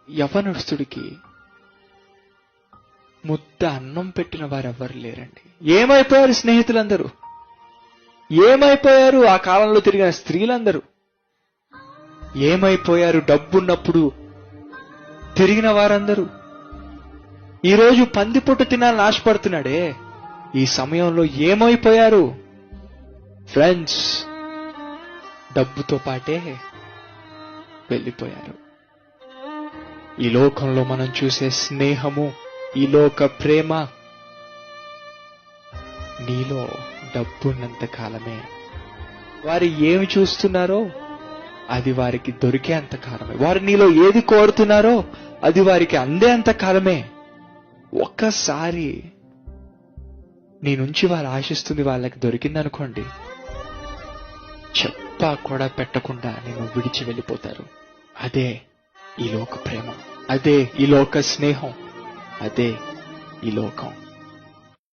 యవనస్తుడికి ముద్ద అన్నం పెట్టిన వారెవ్వరు లేరండి. ఏమైపోయారు స్నేహితులందరూ? ఏమైపోయారు ఆ కాలంలో తిరిగిన స్త్రీలందరూ? ఏమైపోయారు డబ్బున్నప్పుడు తిరిగిన వారందరూ? ఈరోజు పందిపొట్టు తినాలని ఆశపడుతున్నాడే, ఈ సమయంలో ఏమైపోయారు? ఫ్రెండ్స్, డబ్బుతో పాటే వెళ్ళిపోయారు. ఈ లోకంలో మనం చూసే స్నేహము, ఈ లోక ప్రేమ నీలో డబ్బున్నంత కాలమే. వారు ఏమి చూస్తున్నారో అది వారికి దొరికే అంత కాలమే. వారు నీలో ఏది కోరుతున్నారో అది వారికి అందే అంత కాలమే. ఒక్కసారి నీ నుంచి వారు ఆశిస్తుంది వాళ్ళకి దొరికిందనుకోండి, చెప్పా కూడా పెట్టకుండా నేను విడిచి వెళ్ళిపోతారు. అదే ఈ లోక ప్రేమ, అదే ఈ లోక స్నేహం, అదే ఈ లోకం.